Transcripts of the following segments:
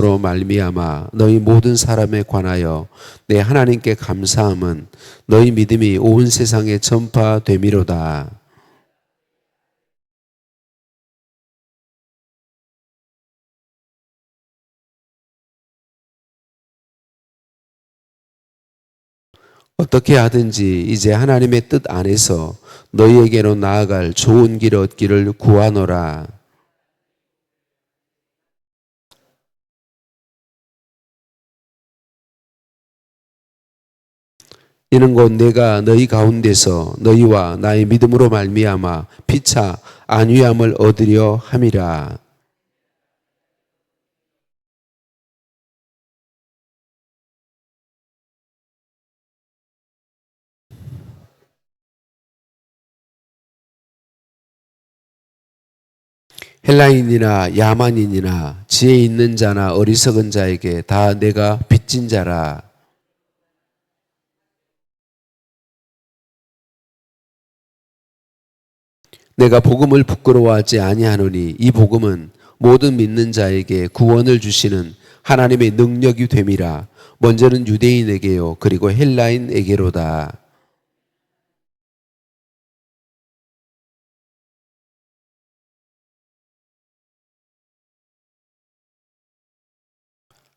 로 말미암아 너희 모든 사람에 관하여 내 하나님께 감사함은 너희 믿음이 온 세상에 전파됨이로다. 어떻게 하든지 이제 하나님의 뜻 안에서 너희에게로 나아갈 좋은 길을 얻기를 구하노라. 이는 곧 내가 너희 가운데서 너희와 나의 믿음으로 말미암아 피차 안위함을 얻으려 함이라. 헬라인이나 야만인이나 지혜 있는 자나 어리석은 자에게 다 내가 빚진 자라. 내가 복음을 부끄러워하지 아니하노니 이 복음은 모든 믿는 자에게 구원을 주시는 하나님의 능력이 됨이라. 먼저는 유대인에게요 그리고 헬라인에게로다.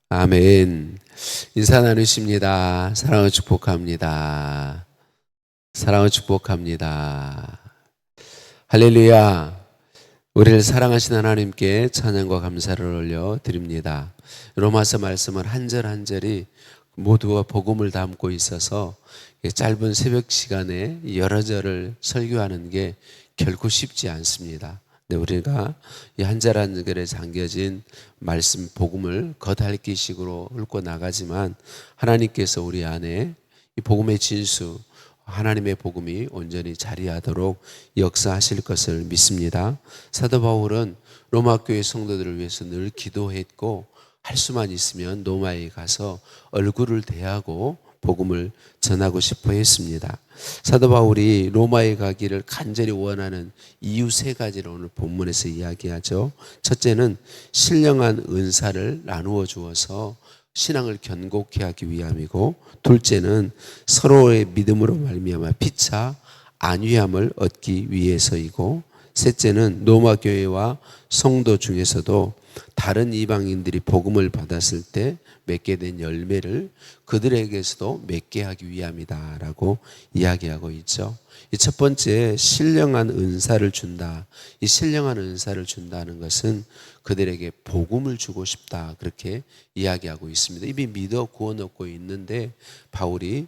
아멘. 인사 나누십니다. 사랑을 축복합니다. 사랑을 축복합니다. 할렐루야. 우리를 사랑하신 하나님께 찬양과 감사를 올려 드립니다. 로마서 말씀은 한 절 한 절이 모두가 복음을 담고 있어서 짧은 새벽 시간에 여러 절을 설교하는 게 결코 쉽지 않습니다. 근데 우리가 이 한 절 한 절에 잠겨진 말씀 복음을 겉핥기식으로 훑고 나가지만 하나님께서 우리 안에 이 복음의 진수 하나님의 복음이 온전히 자리하도록 역사하실 것을 믿습니다. 사도 바울은 로마 교회 성도들을 위해서 늘 기도했고 할 수만 있으면 로마에 가서 얼굴을 대하고 복음을 전하고 싶어 했습니다. 사도 바울이 로마에 가기를 간절히 원하는 이유 세 가지를 오늘 본문에서 이야기하죠. 첫째는 신령한 은사를 나누어 주어서 신앙을 견고케 하기 위함이고, 둘째는 서로의 믿음으로 말미암아 피차 안위함을 얻기 위해서이고, 셋째는 로마 교회와 성도 중에서도 다른 이방인들이 복음을 받았을 때 맺게 된 열매를 그들에게서도 맺게 하기 위함이다라고 이야기하고 있죠. 이 첫 번째 신령한 은사를 준다. 이 신령한 은사를 준다는 것은 그들에게 복음을 주고 싶다 그렇게 이야기하고 있습니다. 이미 믿어 구원 얻고 있는데 바울이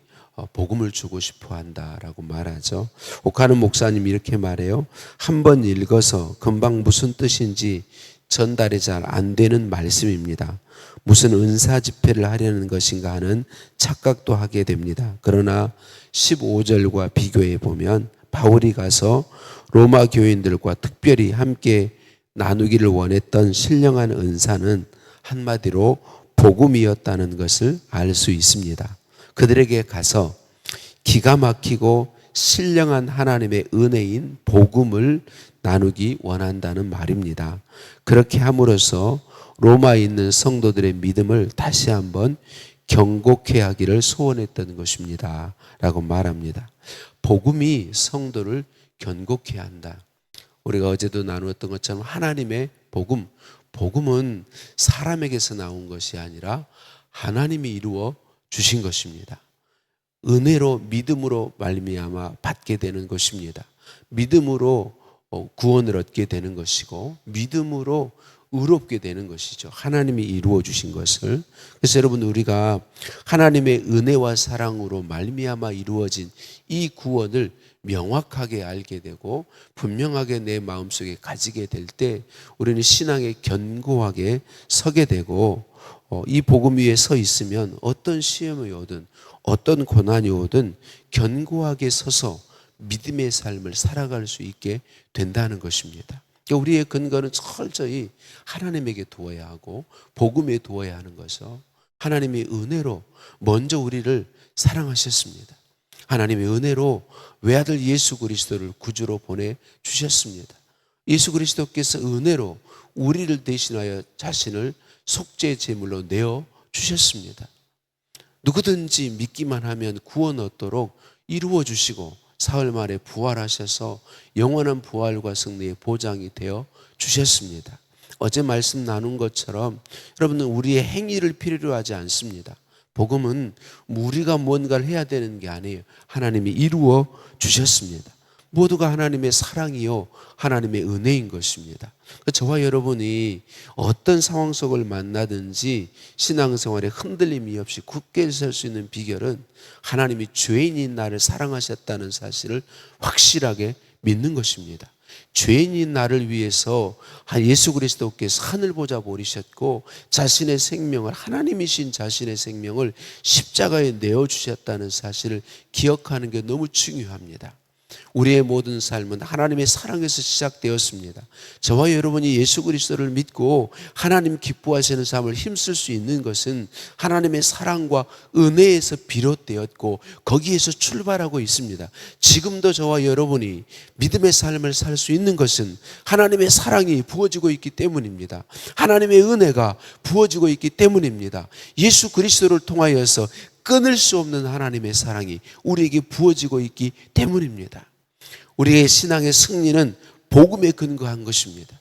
복음을 주고 싶어 한다라고 말하죠. 옥하는 목사님이 이렇게 말해요. 한번 읽어서 금방 무슨 뜻인지 전달이 잘 안 되는 말씀입니다. 무슨 은사 집회를 하려는 것인가 하는 착각도 하게 됩니다. 그러나 15절과 비교해 보면 바울이 가서 로마 교인들과 특별히 함께 나누기를 원했던 신령한 은사는 한마디로 복음이었다는 것을 알 수 있습니다. 그들에게 가서 기가 막히고 신령한 하나님의 은혜인 복음을 나누기 원한다는 말입니다. 그렇게 함으로써 로마에 있는 성도들의 믿음을 다시 한번 견고케 하기를 소원했던 것입니다 라고 말합니다. 복음이 성도를 견고케 한다. 우리가 어제도 나누었던 것처럼 하나님의 복음, 복음은 사람에게서 나온 것이 아니라 하나님이 이루어 주신 것입니다. 은혜로 믿음으로 말미암아 받게 되는 것입니다. 믿음으로 구원을 얻게 되는 것이고 믿음으로 의롭게 되는 것이죠. 하나님이 이루어 주신 것을. 그래서 여러분 우리가 하나님의 은혜와 사랑으로 말미암아 이루어진 이 구원을 명확하게 알게 되고 분명하게 내 마음속에 가지게 될 때 우리는 신앙에 견고하게 서게 되고 이 복음 위에 서 있으면 어떤 시험이 오든 어떤 고난이 오든 견고하게 서서 믿음의 삶을 살아갈 수 있게 된다는 것입니다. 그러니까 우리의 근거는 철저히 하나님에게 두어야 하고 복음에 두어야 하는 것이죠. 하나님의 은혜로 먼저 우리를 사랑하셨습니다. 하나님의 은혜로 외아들 예수 그리스도를 구주로 보내주셨습니다. 예수 그리스도께서 은혜로 우리를 대신하여 자신을 속죄 제물로 내어 주셨습니다. 누구든지 믿기만 하면 구원 얻도록 이루어 주시고 사흘 만에 부활하셔서 영원한 부활과 승리의 보장이 되어 주셨습니다. 어제 말씀 나눈 것처럼 여러분은 우리의 행위를 필요로 하지 않습니다. 복음은 우리가 뭔가를 해야 되는 게 아니에요. 하나님이 이루어 주셨습니다. 모두가 하나님의 사랑이요 하나님의 은혜인 것입니다. 저와 여러분이 어떤 상황 속을 만나든지 신앙생활에 흔들림이 없이 굳게 설 수 있는 비결은 하나님이 죄인인 나를 사랑하셨다는 사실을 확실하게 믿는 것입니다. 죄인인 나를 위해서 예수 그리스도께서 하늘 보좌 오르셨고 자신의 생명을, 하나님이신 자신의 생명을 십자가에 내어주셨다는 사실을 기억하는 게 너무 중요합니다. 우리의 모든 삶은 하나님의 사랑에서 시작되었습니다. 저와 여러분이 예수 그리스도를 믿고 하나님 기뻐하시는 삶을 힘쓸 수 있는 것은 하나님의 사랑과 은혜에서 비롯되었고 거기에서 출발하고 있습니다. 지금도 저와 여러분이 믿음의 삶을 살 수 있는 것은 하나님의 사랑이 부어지고 있기 때문입니다. 하나님의 은혜가 부어지고 있기 때문입니다. 예수 그리스도를 통하여서 끊을 수 없는 하나님의 사랑이 우리에게 부어지고 있기 때문입니다. 우리의 신앙의 승리는 복음에 근거한 것입니다.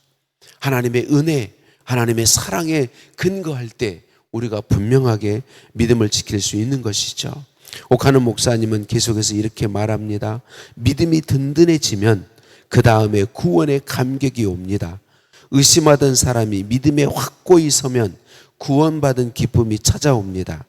하나님의 은혜, 하나님의 사랑에 근거할 때 우리가 분명하게 믿음을 지킬 수 있는 것이죠. 옥하는 목사님은 계속해서 이렇게 말합니다. 믿음이 든든해지면 그 다음에 구원의 감격이 옵니다. 의심하던 사람이 믿음에 확고히 서면 구원받은 기쁨이 찾아옵니다.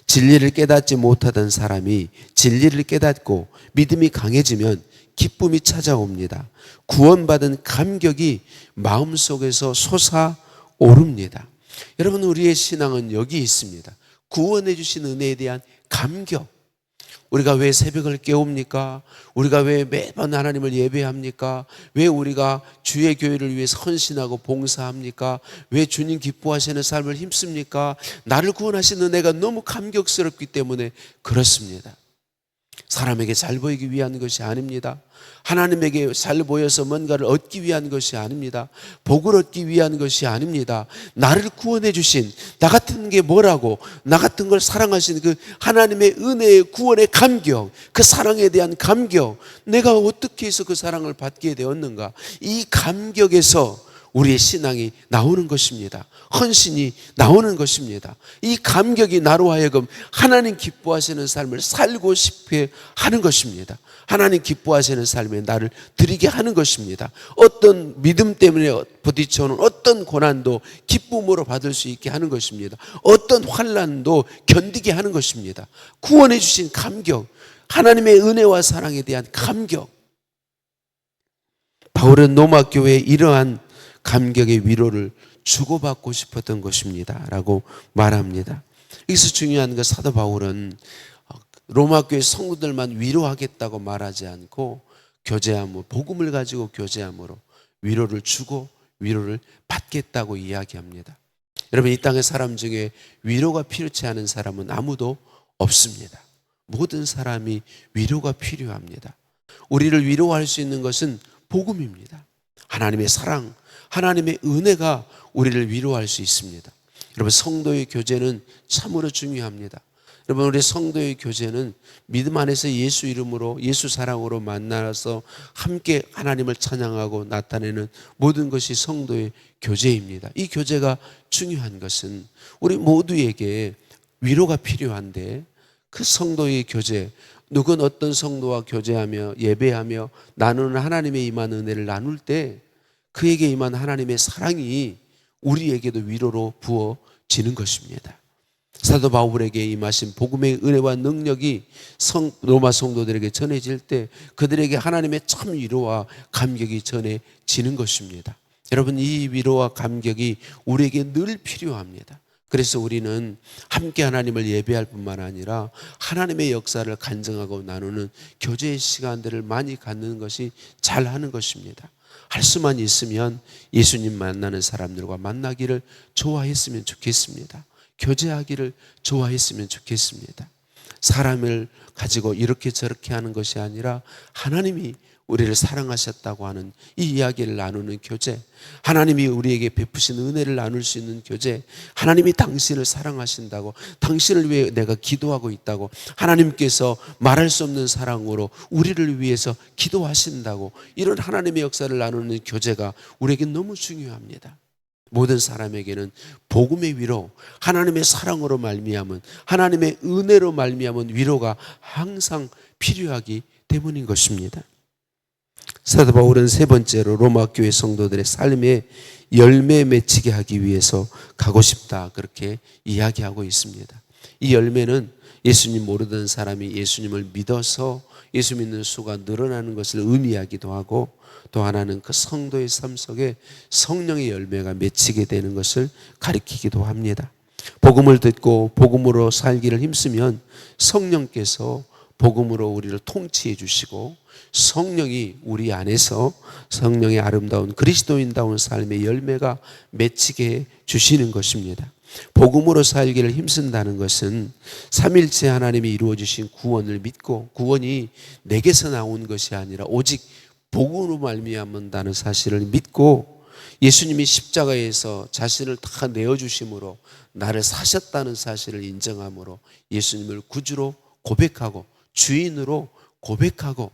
진리를 깨닫지 못하던 사람이 진리를 깨닫고 믿음이 강해지면 기쁨이 찾아옵니다. 구원받은 감격이 마음속에서 솟아오릅니다. 여러분, 우리의 신앙은 여기 있습니다. 구원해 주신 은혜에 대한 감격. 우리가 왜 새벽을 깨웁니까? 우리가 왜 매번 하나님을 예배합니까? 왜 우리가 주의 교회를 위해서 헌신하고 봉사합니까? 왜 주님 기뻐하시는 삶을 힘씁니까? 나를 구원하신 은혜가 너무 감격스럽기 때문에 그렇습니다. 사람에게 잘 보이기 위한 것이 아닙니다. 하나님에게 잘 보여서 뭔가를 얻기 위한 것이 아닙니다. 복을 얻기 위한 것이 아닙니다. 나를 구원해 주신, 나 같은 게 뭐라고, 나 같은 걸 사랑하신 그 하나님의 은혜의 구원의 감격, 그 사랑에 대한 감격, 내가 어떻게 해서 그 사랑을 받게 되었는가, 이 감격에서 우리의 신앙이 나오는 것입니다. 헌신이 나오는 것입니다. 이 감격이 나로 하여금 하나님 기뻐하시는 삶을 살고 싶게 하는 것입니다. 하나님 기뻐하시는 삶에 나를 드리게 하는 것입니다. 어떤 믿음 때문에 부딪혀오는 어떤 고난도 기쁨으로 받을 수 있게 하는 것입니다. 어떤 환난도 견디게 하는 것입니다. 구원해 주신 감격, 하나님의 은혜와 사랑에 대한 감격. 바울은 로마 교회에 이러한 감격의 위로를 주고받고 싶었던 것입니다 라고 말합니다. 여기서 중요한 것, 사도 바울은 로마 교회 성도들만 위로하겠다고 말하지 않고 교제함으로, 복음을 가지고 교제함으로 위로를 주고 위로를 받겠다고 이야기합니다. 여러분, 이 땅의 사람 중에 위로가 필요치 않은 사람은 아무도 없습니다. 모든 사람이 위로가 필요합니다. 우리를 위로할 수 있는 것은 복음입니다. 하나님의 사랑, 하나님의 은혜가 우리를 위로할 수 있습니다. 여러분, 성도의 교제는 참으로 중요합니다. 여러분, 우리 성도의 교제는 믿음 안에서 예수 이름으로, 예수 사랑으로 만나서 함께 하나님을 찬양하고 나타내는 모든 것이 성도의 교제입니다. 이 교제가 중요한 것은 우리 모두에게 위로가 필요한데, 그 성도의 교제, 누군 어떤 성도와 교제하며 예배하며 나누는 하나님의 임한 은혜를 나눌 때 그에게 임한 하나님의 사랑이 우리에게도 위로로 부어지는 것입니다. 사도 바울에게 임하신 복음의 은혜와 능력이 로마 성도들에게 전해질 때 그들에게 하나님의 참 위로와 감격이 전해지는 것입니다. 여러분, 이 위로와 감격이 우리에게 늘 필요합니다. 그래서 우리는 함께 하나님을 예배할 뿐만 아니라 하나님의 역사를 간증하고 나누는 교제의 시간들을 많이 갖는 것이 잘하는 것입니다. 할 수만 있으면 예수님 만나는 사람들과 만나기를 좋아했으면 좋겠습니다. 교제하기를 좋아했으면 좋겠습니다. 사람을 가지고 이렇게 저렇게 하는 것이 아니라 하나님이 우리를 사랑하셨다고 하는 이 이야기를 나누는 교제, 하나님이 우리에게 베푸신 은혜를 나눌 수 있는 교제, 하나님이 당신을 사랑하신다고, 당신을 위해 내가 기도하고 있다고, 하나님께서 말할 수 없는 사랑으로 우리를 위해서 기도하신다고, 이런 하나님의 역사를 나누는 교제가 우리에게 너무 중요합니다. 모든 사람에게는 복음의 위로, 하나님의 사랑으로 말미암은, 하나님의 은혜로 말미암은 위로가 항상 필요하기 때문인 것입니다. 사도 바울은 세 번째로 로마 교회 성도들의 삶에 열매 맺히게 하기 위해서 가고 싶다, 그렇게 이야기하고 있습니다. 이 열매는 예수님 모르던 사람이 예수님을 믿어서 예수 믿는 수가 늘어나는 것을 의미하기도 하고, 또 하나는 그 성도의 삶 속에 성령의 열매가 맺히게 되는 것을 가리키기도 합니다. 복음을 듣고 복음으로 살기를 힘쓰면 성령께서 복음으로 우리를 통치해 주시고, 성령이 우리 안에서 성령의 아름다운 그리스도인다운 삶의 열매가 맺히게 해 주시는 것입니다. 복음으로 살기를 힘쓴다는 것은 삼일체 하나님이 이루어 주신 구원을 믿고, 구원이 내게서 나온 것이 아니라 오직 복음으로 말미암는다는 사실을 믿고, 예수님이 십자가에서 자신을 다 내어주심으로 나를 사셨다는 사실을 인정함으로 예수님을 구주로 고백하고 주인으로 고백하고,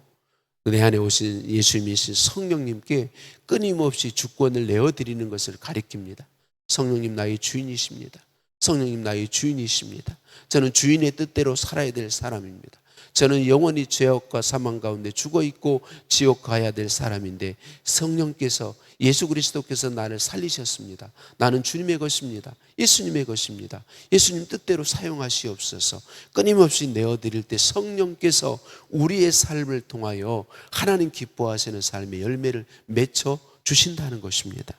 내 안에 오신 예수님이신 성령님께 끊임없이 주권을 내어드리는 것을 가리킵니다. 성령님 나의 주인이십니다. 성령님 나의 주인이십니다. 저는 주인의 뜻대로 살아야 될 사람입니다. 저는 영원히 죄악과 사망 가운데 죽어있고 지옥 가야 될 사람인데, 성령께서, 예수 그리스도께서 나를 살리셨습니다. 나는 주님의 것입니다. 예수님의 것입니다. 예수님 뜻대로 사용하시옵소서. 끊임없이 내어드릴 때 성령께서 우리의 삶을 통하여 하나님 기뻐하시는 삶의 열매를 맺혀 주신다는 것입니다.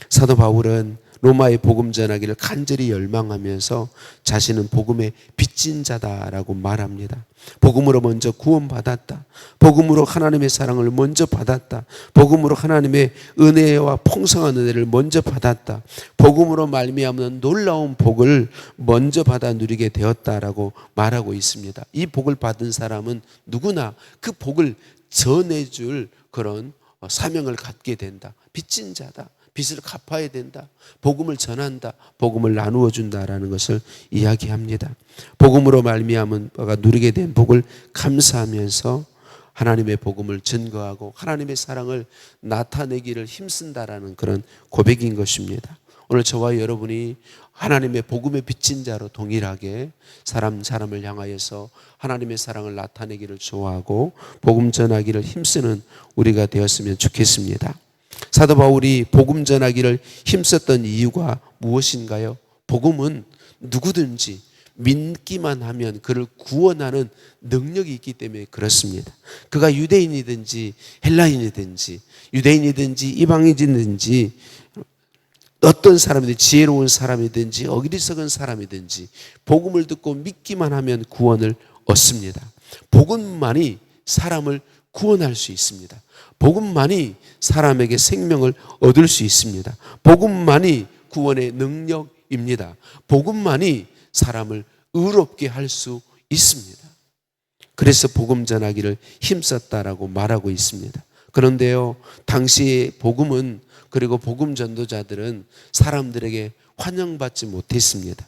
사도 바울은 로마의 복음 전하기를 간절히 열망하면서 자신은 복음의 빚진 자다라고 말합니다. 복음으로 먼저 구원받았다. 복음으로 하나님의 사랑을 먼저 받았다. 복음으로 하나님의 은혜와 풍성한 은혜를 먼저 받았다. 복음으로 말미암는 놀라운 복을 먼저 받아 누리게 되었다라고 말하고 있습니다. 이 복을 받은 사람은 누구나 그 복을 전해줄 그런 사명을 갖게 된다. 빚진 자다. 빚을 갚아야 된다. 복음을 전한다. 복음을 나누어 준다라는 것을 이야기합니다. 복음으로 말미암은 바가 누리게 된 복을 감사하면서 하나님의 복음을 증거하고 하나님의 사랑을 나타내기를 힘쓴다라는 그런 고백인 것입니다. 오늘 저와 여러분이 하나님의 복음의 빚진 자로 동일하게 사람을 향하여서 하나님의 사랑을 나타내기를 좋아하고 복음 전하기를 힘쓰는 우리가 되었으면 좋겠습니다. 사도 바울이 복음 전하기를 힘썼던 이유가 무엇인가요? 복음은 누구든지 믿기만 하면 그를 구원하는 능력이 있기 때문에 그렇습니다. 그가 유대인이든지 헬라인이든지, 유대인이든지 이방인이든지, 어떤 사람이든지, 지혜로운 사람이든지 어리석은 사람이든지 복음을 듣고 믿기만 하면 구원을 얻습니다. 복음만이 사람을 구원할 수 있습니다. 복음만이 사람에게 생명을 얻을 수 있습니다. 복음만이 구원의 능력입니다. 복음만이 사람을 의롭게 할 수 있습니다. 그래서 복음 전하기를 힘썼다라고 말하고 있습니다. 그런데요, 당시의 복음은, 그리고 복음 전도자들은 사람들에게 환영받지 못했습니다.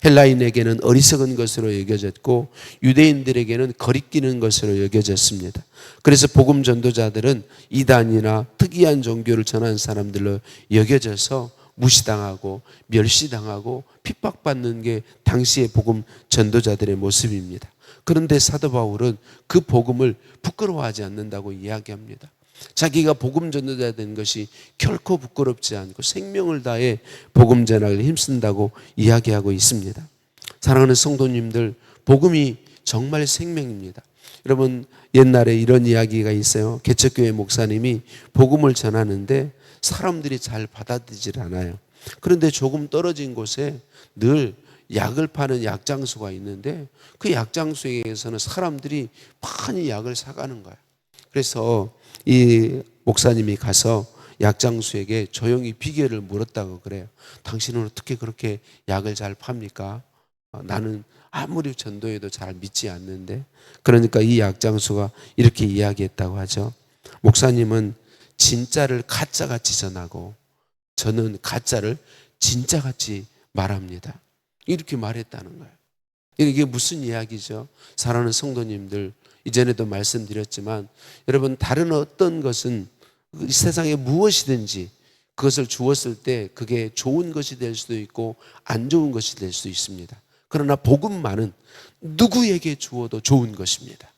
헬라인에게는 어리석은 것으로 여겨졌고 유대인들에게는 거리끼는 것으로 여겨졌습니다. 그래서 복음 전도자들은 이단이나 특이한 종교를 전하는 사람들로 여겨져서 무시당하고 멸시당하고 핍박받는 게 당시의 복음 전도자들의 모습입니다. 그런데 사도 바울은 그 복음을 부끄러워하지 않는다고 이야기합니다. 자기가 복음 전도자 된 것이 결코 부끄럽지 않고 생명을 다해 복음 전하기를 힘쓴다고 이야기하고 있습니다. 사랑하는 성도님들, 복음이 정말 생명입니다. 여러분, 옛날에 이런 이야기가 있어요. 개척교회 목사님이 복음을 전하는데 사람들이 잘 받아들이질 않아요. 그런데 조금 떨어진 곳에 늘 약을 파는 약장소가 있는데 그 약장소에서는 사람들이 많이 약을 사가는 거예요. 그래서 이 목사님이 가서 약장수에게 조용히 비결을 물었다고 그래요. 당신은 어떻게 그렇게 약을 잘 팝니까? 나는 아무리 전도해도 잘 믿지 않는데. 그러니까 이 약장수가 이렇게 이야기했다고 하죠. 목사님은 진짜를 가짜같이 전하고 저는 가짜를 진짜같이 말합니다. 이렇게 말했다는 거예요. 이게 무슨 이야기죠? 사랑하는 성도님들, 이전에도 말씀드렸지만 여러분, 다른 어떤 것은 이 세상에 무엇이든지 그것을 주었을 때 그게 좋은 것이 될 수도 있고 안 좋은 것이 될 수도 있습니다. 그러나 복음만은 누구에게 주어도 좋은 것입니다.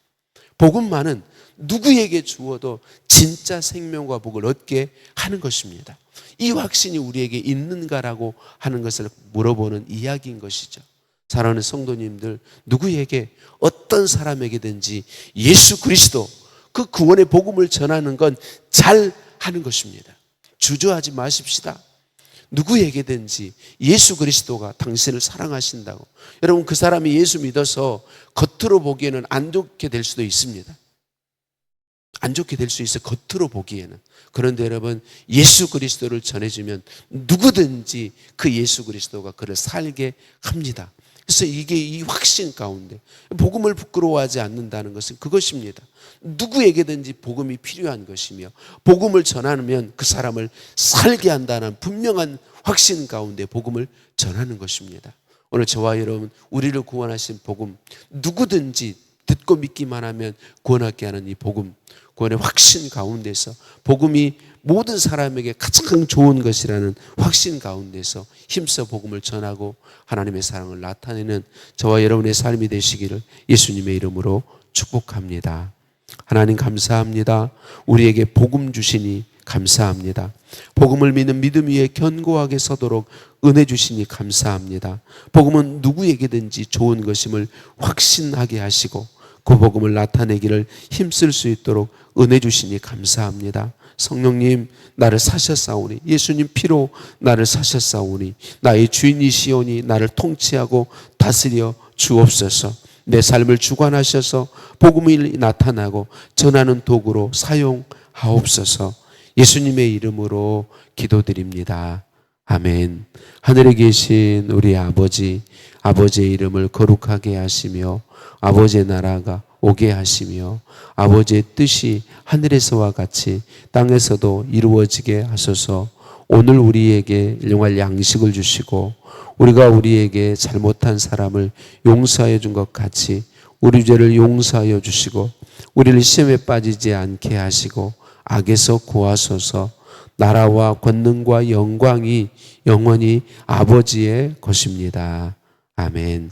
복음만은 누구에게 주어도 진짜 생명과 복을 얻게 하는 것입니다. 이 확신이 우리에게 있는가라고 하는 것을 물어보는 이야기인 것이죠. 사랑하는 성도님들, 누구에게 어떤 사람에게든지 예수 그리스도 그 구원의 복음을 전하는 건 잘 하는 것입니다. 주저하지 마십시다. 누구에게든지 예수 그리스도가 당신을 사랑하신다고, 여러분 그 사람이 예수 믿어서 겉으로 보기에는 안 좋게 될 수도 있습니다. 안 좋게 될 수 있어요, 겉으로 보기에는. 그런데 여러분, 예수 그리스도를 전해주면 누구든지 그 예수 그리스도가 그를 살게 합니다. 그래서 이게 이 확신 가운데 복음을 부끄러워하지 않는다는 것은 그것입니다. 누구에게든지 복음이 필요한 것이며 복음을 전하면 그 사람을 살게 한다는 분명한 확신 가운데 복음을 전하는 것입니다. 오늘 저와 여러분, 우리를 구원하신 복음, 누구든지 듣고 믿기만 하면 구원하게 하는 이 복음, 구원의 확신 가운데서, 복음이 모든 사람에게 가장 좋은 것이라는 확신 가운데서 힘써 복음을 전하고 하나님의 사랑을 나타내는 저와 여러분의 삶이 되시기를 예수님의 이름으로 축복합니다. 하나님 감사합니다. 우리에게 복음 주시니 감사합니다. 복음을 믿는 믿음 위에 견고하게 서도록 은혜 주시니 감사합니다. 복음은 누구에게든지 좋은 것임을 확신하게 하시고 그 복음을 나타내기를 힘쓸 수 있도록 은혜 주시니 감사합니다. 성령님, 나를 사셨사오니, 예수님 피로 나를 사셨사오니, 나의 주인이시오니 나를 통치하고 다스려 주옵소서. 내 삶을 주관하셔서 복음이 나타나고 전하는 도구로 사용하옵소서. 예수님의 이름으로 기도드립니다. 아멘. 하늘에 계신 우리 아버지, 아버지의 이름을 거룩하게 하시며 아버지의 나라가 오게 하시며 아버지의 뜻이 하늘에서와 같이 땅에서도 이루어지게 하소서. 오늘 우리에게 일용할 양식을 주시고 우리가 우리에게 잘못한 사람을 용서하여 준 것 같이 우리 죄를 용서하여 주시고 우리를 시험에 빠지지 않게 하시고 악에서 구하소서. 나라와 권능과 영광이 영원히 아버지의 것입니다. 아멘.